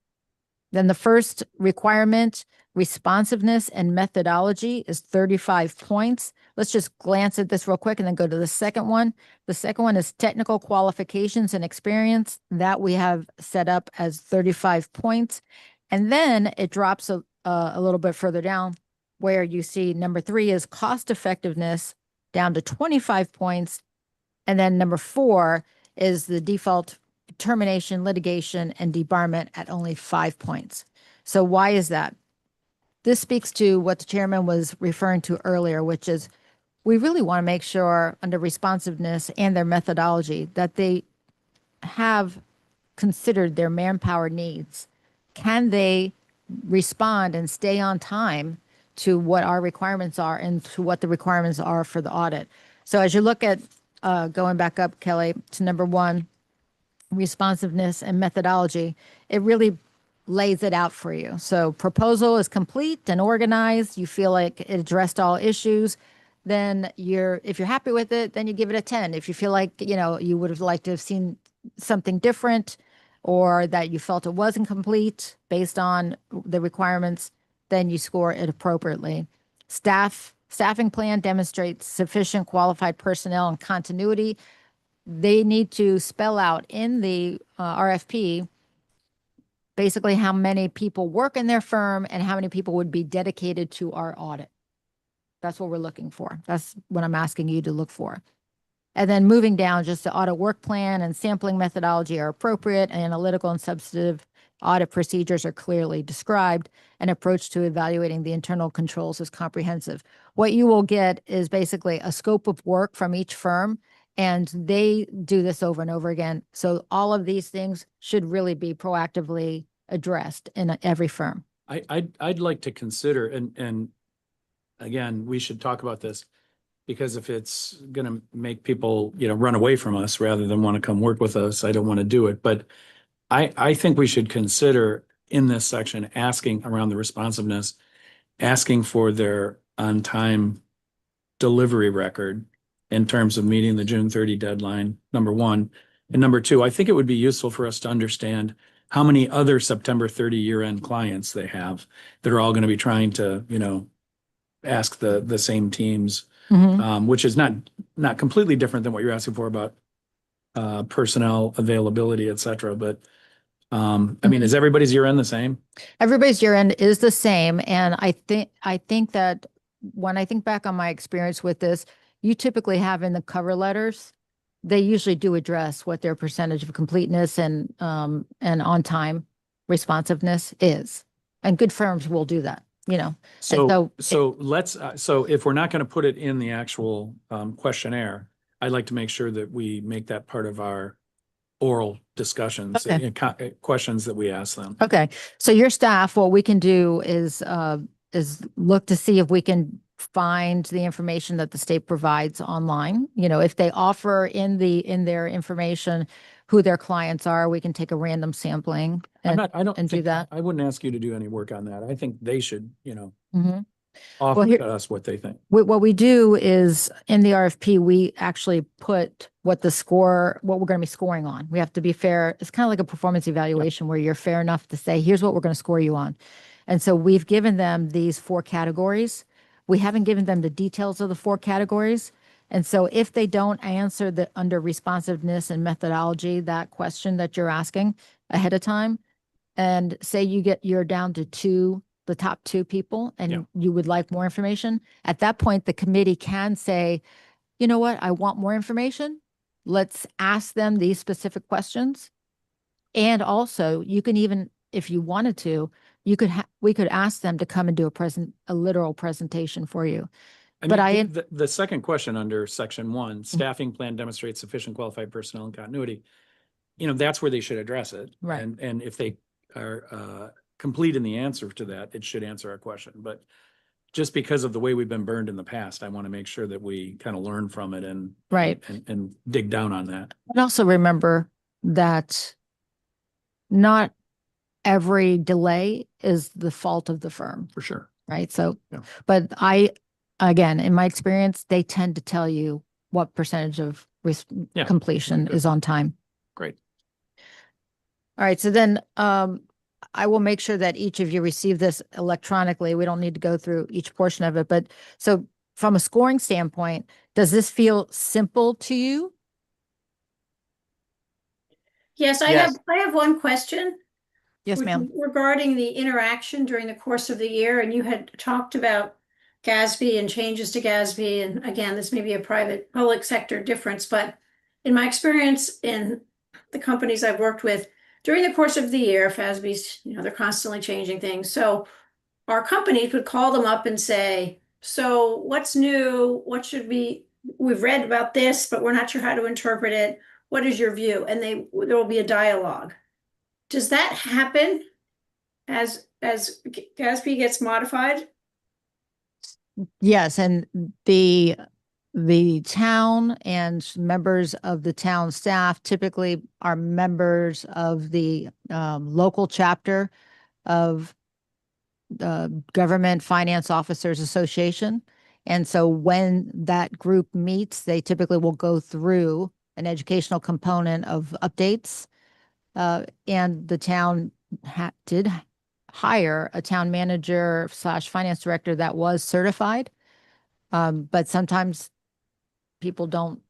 Then the first requirement, responsiveness and methodology, is 35 points. Let's just glance at this real quick and then go to the second one. The second one is technical qualifications and experience. That we have set up as 35 points. And then it drops a little bit further down where you see number 3 is cost effectiveness, down to 25 points. And then number 4 is the default termination, litigation, and debarment at only 5 points. So why is that? This speaks to what the chairman was referring to earlier, which is we really want to make sure under responsiveness and their methodology that they have considered their manpower needs. Can they respond and stay on time to what our requirements are and to what the requirements are for the audit? So as you look at going back up, Kelly, to number 1, responsiveness and methodology, it really lays it out for you. So proposal is complete and organized. You feel like it addressed all issues. Then if you're happy with it, then you give it a 10. If you feel like, you would have liked to have seen something different, or that you felt it wasn't complete based on the requirements, then you score it appropriately. Staffing plan demonstrates sufficient qualified personnel and continuity. They need to spell out in the RFP basically how many people work in their firm and how many people would be dedicated to our audit. That's what we're looking for. That's what I'm asking you to look for. And then moving down, just the audit work plan and sampling methodology are appropriate, and analytical and substantive audit procedures are clearly described, and approach to evaluating the internal controls is comprehensive. What you will get is basically a scope of work from each firm, and they do this over and over again. So all of these things should really be proactively addressed in every firm. I'd like to consider, and again, we should talk about this, because if it's going to make people, run away from us rather than want to come work with us, I don't want to do it. But I think we should consider in this section asking around the responsiveness, asking for their on-time delivery record in terms of meeting the June 30 deadline, number 1. And number 2, I think it would be useful for us to understand how many other September 30 year-end clients they have that are all going to be trying to, ask the same teams, which is not completely different than what you're asking for about personnel availability, et cetera. But I mean, is everybody's year end the same? Everybody's year end is the same. And I think that when I think back on my experience with this, you typically have in the cover letters, they usually do address what their percentage of completeness and on time responsiveness is. And good firms will do that, So if we're not going to put it in the actual questionnaire, I'd like to make sure that we make that part of our oral discussions, questions that we ask them. Okay. So your staff, what we can do is look to see if we can find the information that the state provides online. If they offer in their information who their clients are, we can take a random sampling and do that. I wouldn't ask you to do any work on that. I think they should, Mhm. offer to us what they think. What we do is in the RFP, we actually put what we're going to be scoring on. We have to be fair. It's kind of like a performance evaluation where you're fair enough to say, here's what we're going to score you on. And so we've given them these 4 categories. We haven't given them the details of the 4 categories. And so if they don't answer the under responsiveness and methodology, that question that you're asking ahead of time, and say you're down to the top 2 people, and Yeah. you would like more information, at that point, the committee can say, you know what, I want more information. Let's ask them these specific questions. And also, you can even, if you wanted to, we could ask them to come and do a literal presentation for you. I But mean, the second question under section 1, staffing plan demonstrates sufficient qualified personnel and continuity. That's where they should address it. Right. And if they are complete in the answer to that, it should answer our question. But just because of the way we've been burned in the past, I want to make sure that we kind of learn from it and Right. and dig down on that. And also remember that not every delay is the fault of the firm, For sure. right? So, Yeah. but again, in my experience, they tend to tell you what percentage of Yeah. completion Good. is on time. Great. All right, so then I will make sure that each of you receive this electronically. We don't need to go through each portion of it, but so from a scoring standpoint, does this feel simple to you? Yes, I Yes. have one question. Yes, ma'am. Regarding the interaction during the course of the year, and you had talked about GASB and changes to GASB, and again, this may be a private public sector difference, but in my experience in the companies I've worked with, during the course of the year, FASB's, they're constantly changing things. So our companies would call them up and say, so what's new? We've read about this, but we're not sure how to interpret it. What is your view? And there will be a dialogue. Does that happen as GASB gets modified? Yes, and the town and members of the town staff typically are members of the local chapter of the Government Finance Officers Association. And so when that group meets, they typically will go through an educational component of updates. And the town did hire a town manager / finance director that was certified. But sometimes people don't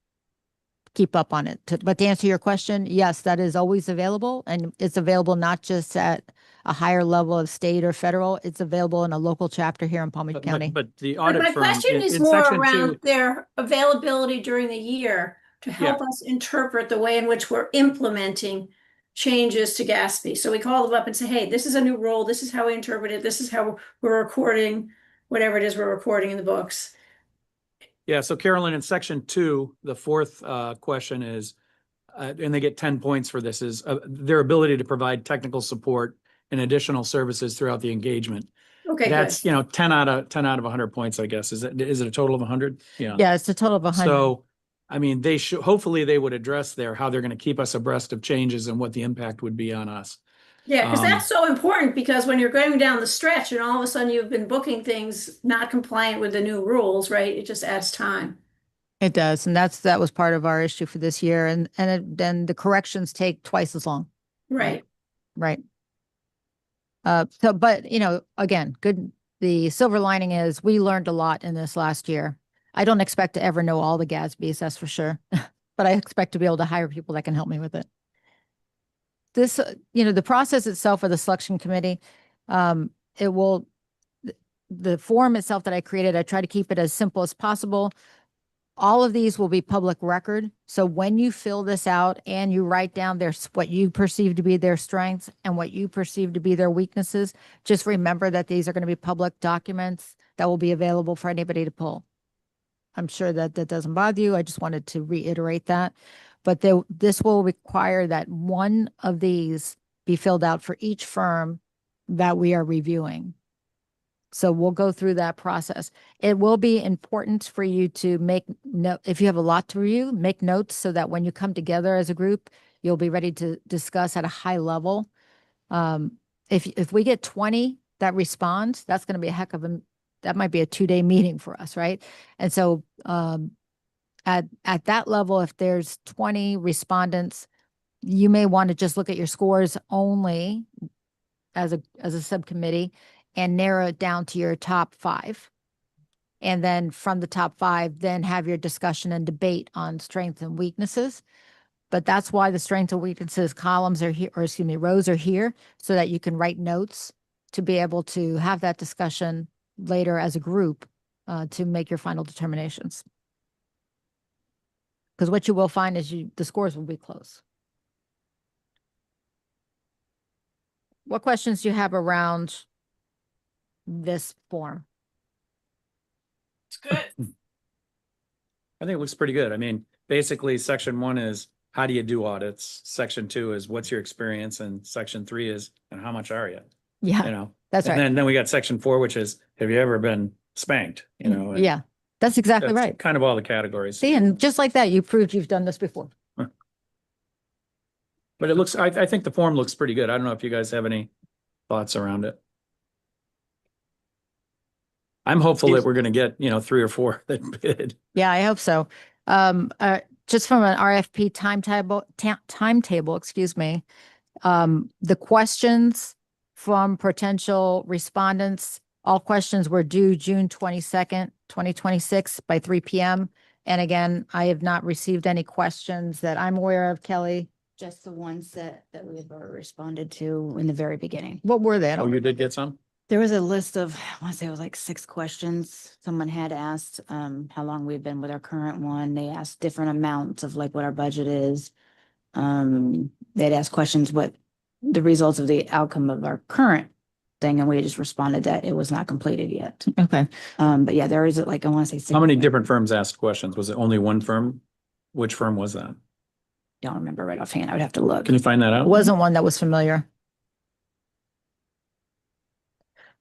keep up on it. But to answer your question, yes, that is always available. And it's available not just at a higher level of state or federal, it's available in a local chapter here in Palm Beach County. But the But audit my firm question is in more section around 2, their availability during the year to help us interpret the way in which we're implementing changes to GASB. So we call them up and say, hey, this is a new rule. This is how we interpret it. This is how we're recording whatever it is we're recording in the books. Yeah, so Carolyn, in section 2, the fourth question is, and they get 10 points for this, is their ability to provide technical support and additional services throughout the engagement. Okay, That's, good. 10 out of 100 points, I guess. Is it a total of 100? Yeah. Yeah, it's a total of 100. So, I mean, hopefully they would address how they're going to keep us abreast of changes and what the impact would be on us. Yeah, because that's so important, because when you're going down the stretch and all of a sudden you've been booking things not compliant with the new rules, right? It just adds time. It does, and that was part of our issue for this year, and then the corrections take twice as long. Right. Right. But again, good. The silver lining is we learned a lot in this last year. I don't expect to ever know all the GASBs, that's for sure, but I expect to be able to hire people that can help me with it. This, the process itself of the selection committee, it will, the form itself that I created, I try to keep it as simple as possible. All of these will be public record. So when you fill this out and you write down what you perceive to be their strengths and what you perceive to be their weaknesses, just remember that these are going to be public documents that will be available for anybody to pull. I'm sure that doesn't bother you. I just wanted to reiterate that. But this will require that one of these be filled out for each firm that we are reviewing. So we'll go through that process. It will be important for you to make note, if you have a lot to review, make notes so that when you come together as a group, you'll be ready to discuss at a high level. If we get 20 that respond, that's going to be that might be a 2-day meeting for us, right? And so at that level, if there's 20 respondents, you may want to just look at your scores only as a subcommittee and narrow it down to your top 5. And then from the top 5, then have your discussion and debate on strengths and weaknesses. But that's why the strengths and weaknesses columns are here, or excuse me, rows are here, so that you can write notes to be able to have that discussion later as a group to make your final determinations. Because what you will find is the scores will be close. What questions do you have around this form? It's good. I think it looks pretty good. I mean, basically, section 1 is how do you do audits? Section 2 is what's your experience? And section 3 is, and how much are you? Yeah, You know, that's right. and then we got section 4, which is, have you ever been spanked? You know, and Yeah, that's exactly that's right. kind of all the categories. See, and just like that, you proved you've done this before. But it looks, I think the form looks pretty good. I don't know if you guys have any thoughts around it. I'm hopeful that we're going to get, 3 or 4 that bid. Yeah, I hope so. Just from an RFP timetable, excuse me, the questions from potential respondents, all questions were due June 22nd, 2026 by 3 p.m. And again, I have not received any questions that I'm aware of, Kelly. Just the ones that we've already responded to in the very beginning. What were they? I Oh, don't- you did get some? There was a list of, I want to say it was like 6 questions. Someone had asked how long we've been with our current one. They asked different amounts of like what our budget is. They'd asked questions what the results of the outcome of our current thing, and we just responded that it was not completed yet. Okay. But yeah, there is like, I want to say 6. How many different firms asked questions? Was it only one firm? Which firm was that? Don't remember right offhand. I would have to look. Can you find that out? It wasn't one that was familiar.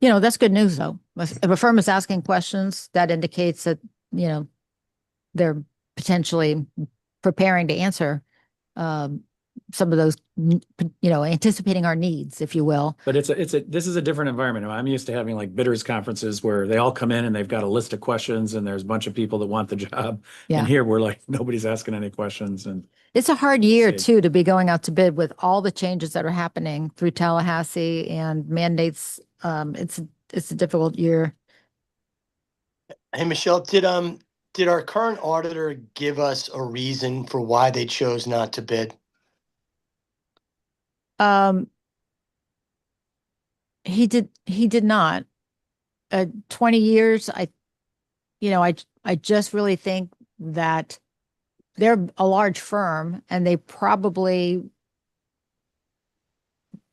That's good news, though. If a firm is asking questions, that indicates that, they're potentially preparing to answer some of those, anticipating our needs, if you will. But this is a different environment. I'm used to having like bidders conferences where they all come in and they've got a list of questions and there's a bunch of people that want the job. Yeah. And here we're like, nobody's asking any questions. And It's a hard year, See. too, to be going out to bid with all the changes that are happening through Tallahassee and mandates. It's a difficult year. Hey, Michelle, did our current auditor give us a reason for why they chose not to bid? He did not. 20 years, I just really think that they're a large firm and they probably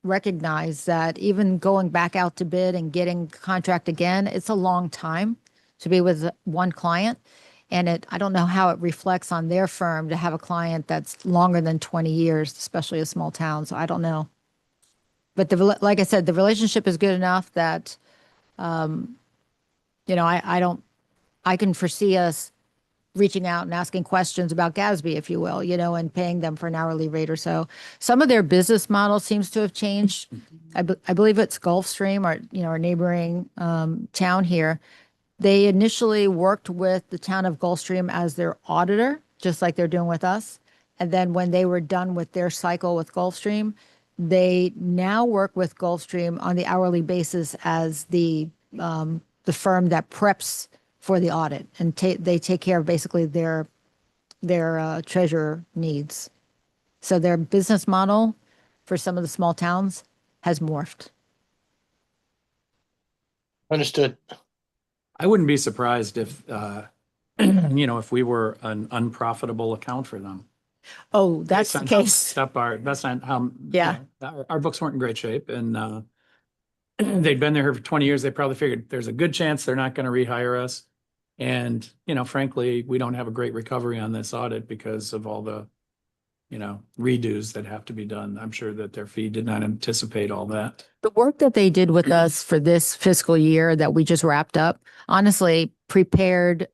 recognize that even going back out to bid and getting contract again, it's a long time to be with one client. And I don't know how it reflects on their firm to have a client that's longer than 20 years, especially a small town. So I don't know. But like I said, the relationship is good enough that, I can foresee us reaching out and asking questions about Gatsby, if you will, and paying them for an hourly rate or so. Some of their business model seems to have changed. I believe it's Gulfstream, our neighboring town here. They initially worked with the town of Gulfstream as their auditor, just like they're doing with us. And then when they were done with their cycle with Gulfstream, they now work with Gulfstream on the hourly basis as the firm that preps for the audit, and they take care of basically their treasurer needs. So their business model for some of the small towns has morphed. Understood. I wouldn't be surprised if, if we were an unprofitable account for them. Oh, that's the case. That's not how. Yeah. Our books weren't in great shape, and they'd been there for 20 years. They probably figured there's a good chance they're not going to rehire us. And, frankly, we don't have a great recovery on this audit because of all the, redos that have to be done. I'm sure that their fee did not anticipate all that. The work that they did with us for this fiscal year that we just wrapped up, honestly, prepared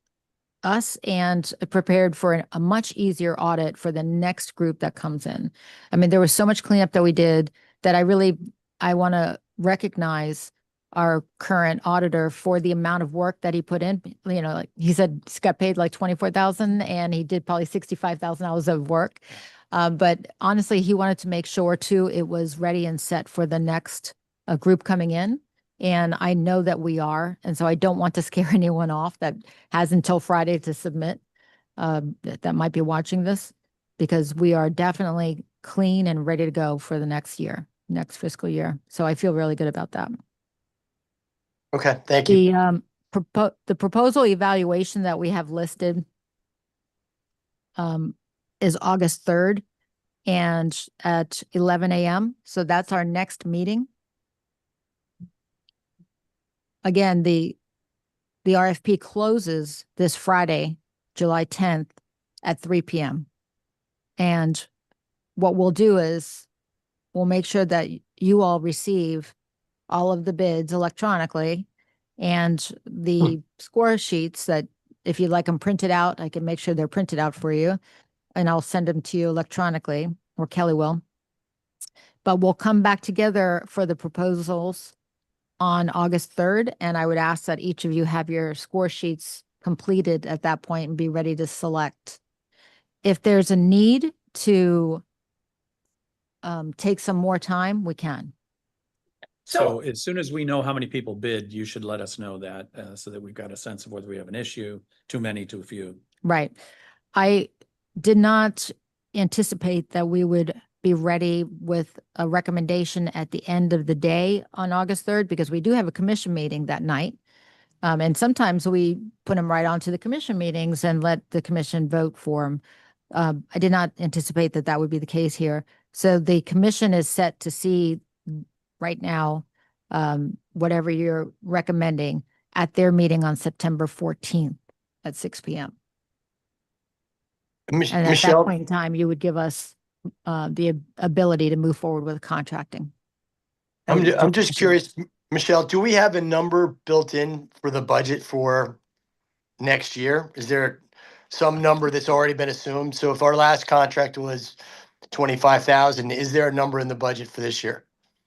us and prepared for a much easier audit for the next group that comes in. I mean, there was so much cleanup that we did that I want to recognize our current auditor for the amount of work that he put in. Like he said, he's got paid like 24,000 and he did probably $65,000 of work. But honestly, he wanted to make sure too, it was ready and set for the next group coming in. And I know that we are. And so I don't want to scare anyone off that has until Friday to submit, that might be watching this, because we are definitely clean and ready to go for the next year, next fiscal year. So I feel really good about that. Okay, thank you. The proposal evaluation that we have listed is August 3rd and at 11 a.m. So that's our next meeting. Again, the RFP closes this Friday, July 10th at 3 p.m. And what we'll do is we'll make sure that you all receive all of the bids electronically and the score sheets that if you'd like them printed out, I can make sure they're printed out for you and I'll send them to you electronically, or Kelly will. But we'll come back together for the proposals on August 3rd. And I would ask that each of you have your score sheets completed at that point and be ready to select. If there's a need to take some more time, we can. So as soon as we know how many people bid, you should let us know that, so that we've got a sense of whether we have an issue, too many, too few. Right. I did not anticipate that we would be ready with a recommendation at the end of the day on August 3rd, because we do have a commission meeting that night. And sometimes we put them right onto the commission meetings and let the commission vote for them. I did not anticipate that that would be the case here. So the commission is set to see right now, whatever you're recommending at their meeting on September 14th at 6 p.m. And at that Michelle, point in time, you would give us the ability to move forward with contracting. I'm just curious, Michelle, do we have a number built in for the budget for next year? Is there some number that's already been assumed? So if our last contract was 25,000, is there a number in the budget for this year?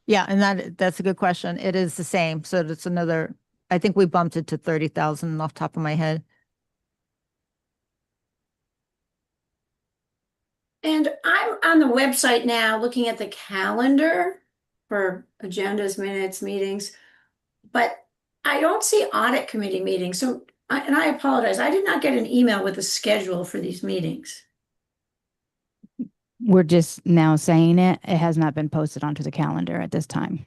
Yeah, and that's a good question. It is the same. So it's another, I think we bumped it to 30,000 off the top of my head. And I'm on the website now looking at the calendar for agendas, minutes, meetings, but I don't see audit committee meetings. So, and I apologize, I did not get an email with a schedule for these meetings. We're just now saying it. It has not been posted onto the calendar at this time.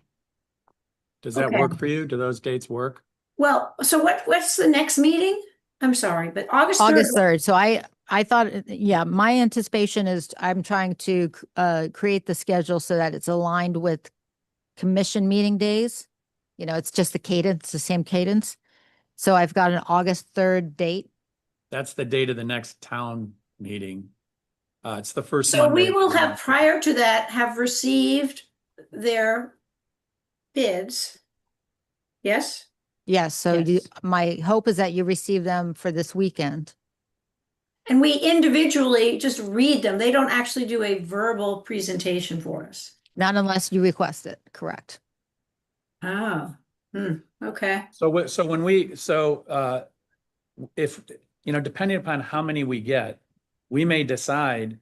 Does that Okay. work for you? Do those dates work? Well, so what's the next meeting? I'm sorry, but August 3rd. August 3rd. So I thought, yeah, my anticipation is I'm trying to create the schedule so that it's aligned with commission meeting days. You know, it's just the cadence, the same cadence. So I've got an August 3rd date. That's the date of the next town meeting. It's the first So we Monday. will have, prior to that, have received their bids. Yes? Yes. So Yes. my hope is that you receive them for this weekend. And we individually just read them. They don't actually do a verbal presentation for us. Not unless you request it. Correct. Oh, okay. If, depending upon how many we get, we may decide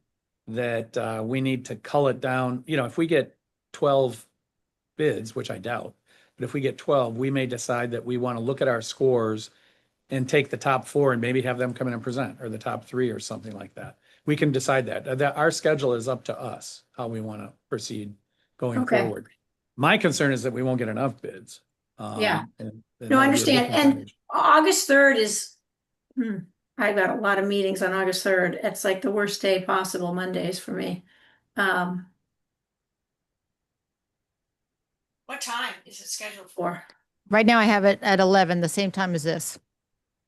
that we need to cull it down. If we get 12 bids, which I doubt, but if we get 12, we may decide that we want to look at our scores and take the top 4 and maybe have them come in and present, or the top 3 or something like that. We can decide that. Our schedule is up to us, how we want to proceed going Okay. forward. My concern is that we won't get enough bids. Yeah. And No, I that'll be a understand. different And challenge. August 3rd is, I've got a lot of meetings on August 3rd. It's like the worst day possible, Mondays for me. What time is it scheduled for? Right now I have it at 11, the same time as this.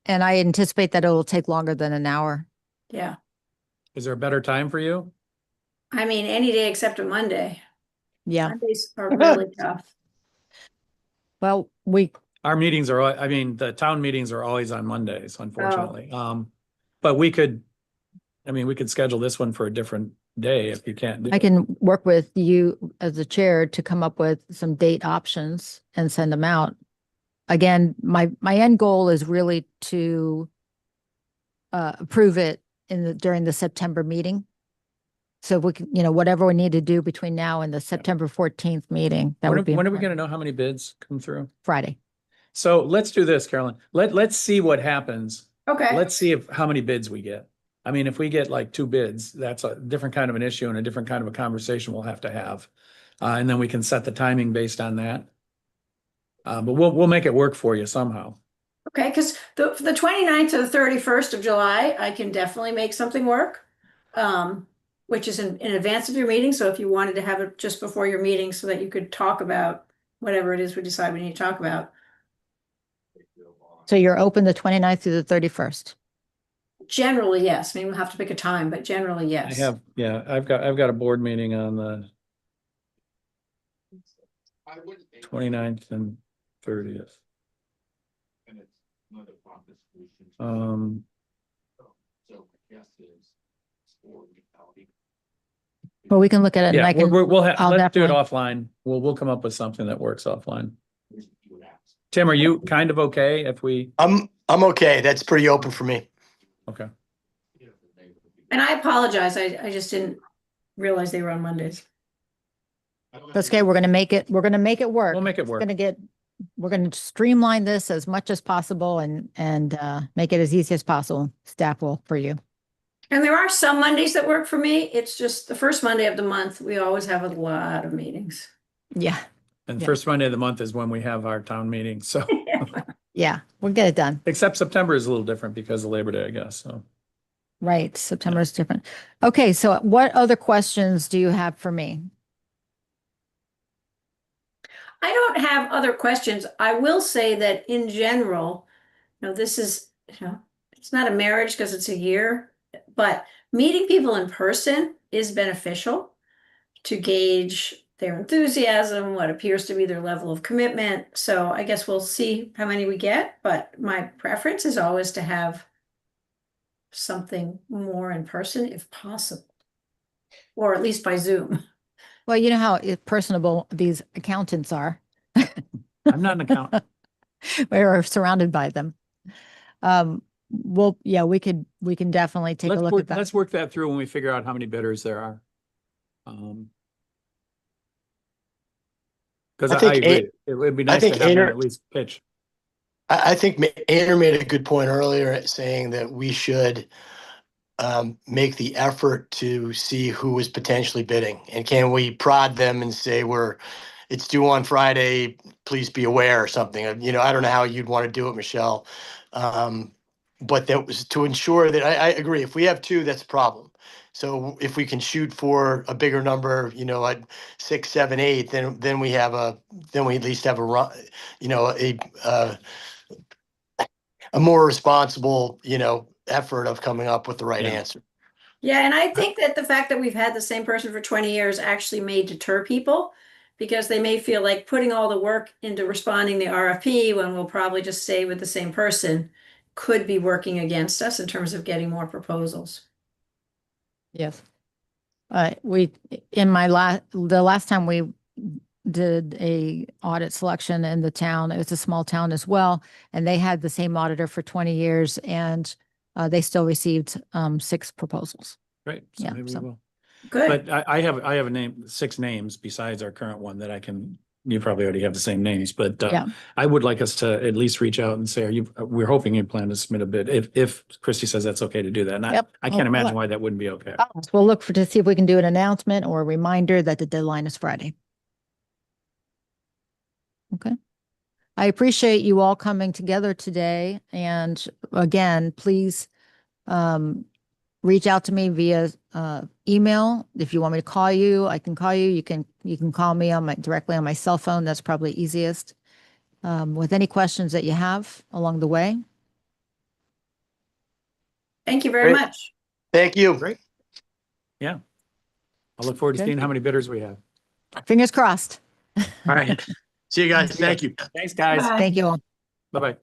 And I anticipate that it will take longer than an hour. Yeah. Is there a better time for you? I mean, any day except a Monday. Yeah. Mondays are really tough. Well, Our meetings are, the town meetings are always on Mondays, unfortunately. But we could schedule this one for a different day if you can't do I it. can work with you as the chair to come up with some date options and send them out. Again, my end goal is really to approve it during the September meeting. So we can, whatever we need to do between now and the September 14th meeting, that When would be when are we important. going to know how many bids come through? Friday. So let's do this, Carolyn. Let's see what happens. Okay. Let's see how many bids we get. I mean, if we get like 2 bids, that's a different kind of an issue and a different kind of a conversation we'll have to have. And then we can set the timing based on that. But we'll make it work for you somehow. Okay, because the 29th to the 31st of July, I can definitely make something work. Which is in advance of your meeting. So if you wanted to have it just before your meeting so that you could talk about whatever it is we decide we need to talk about. So you're open the 29th through the 31st. Generally, yes. I mean, we'll have to pick a time, but generally, yes. I've got a board meeting on the 29th and 30th. Well, we can look at it. And Yeah, I can, I'll let's do it definitely- offline. We'll come up with something that works offline. Tim, are you kind of okay if we, I'm okay. That's pretty open for me. okay. And I apologize. I just didn't realize they were on Mondays. That's okay. We're going to make it work. We'll make it It's work. we're going to streamline this as much as possible and make it as easy as possible. Staff will for you. And there are some Mondays that work for me. It's just the first Monday of the month, we always have a lot of meetings. Yeah. And Yeah. first Monday of the month is when we have our town meeting. So, Yeah. We'll get it done. except September is a little different because of Labor Day, I guess. So, Right. September is different. Okay. So what other questions do you have for me? I don't have other questions. I will say that in general, this is, it's not a marriage because it's a year, but meeting people in person is beneficial to gauge their enthusiasm, what appears to be their level of commitment. So I guess we'll see how many we get, but my preference is always to have something more in person if possible, or at least by Zoom. Well, you know how personable these accountants are. I'm not an accountant. We're surrounded by them. We can definitely take a look at that. Let's work that through when we figure out how many bidders there are. Because I I think agree. It would be nice to think have them Ainer- at least pitch. I think Ainer made a good point earlier saying that we should make the effort to see who is potentially bidding. And can we prod them and say it's due on Friday, please be aware or something. I don't know how you'd want to do it, Michelle. But that was to ensure that I agree. If we have 2, that's a problem. So if we can shoot for a bigger number, at 6, 7, 8, then we at least have a run, a more responsible, effort of coming up with the right Yeah. answer. Yeah, and I think that the fact that we've had the same person for 20 years actually may deter people because they may feel like putting all the work into responding to the RFP when we'll probably just stay with the same person could be working against us in terms of getting more proposals. Yes. The last time we did a audit selection in the town, it was a small town as well, and they had the same auditor for 20 years and they still received 6 proposals. Right. So Yeah, maybe we so- will. Good. But I have 6 names besides our current one that you probably already have the same names, but Yeah. I would like us to at least reach out and say, we're hoping you plan to submit a bid if Christie says that's okay to do that. And Yep. I can't Oh, imagine look. why that wouldn't be okay. We'll look to see if we can do an announcement or a reminder that the deadline is Friday. Okay. I appreciate you all coming together today. And again, please reach out to me via email. If you want me to call you, I can call you. You can call me directly on my cell phone. That's probably easiest. With any questions that you have along the way. Thank you very Great. much. Thank you. Great. Yeah. I'll look forward to Okay. seeing how many bidders we have. Fingers crossed. All right. See you guys. Thank you. Thanks, guys. Bye. Thank you all. Bye-bye.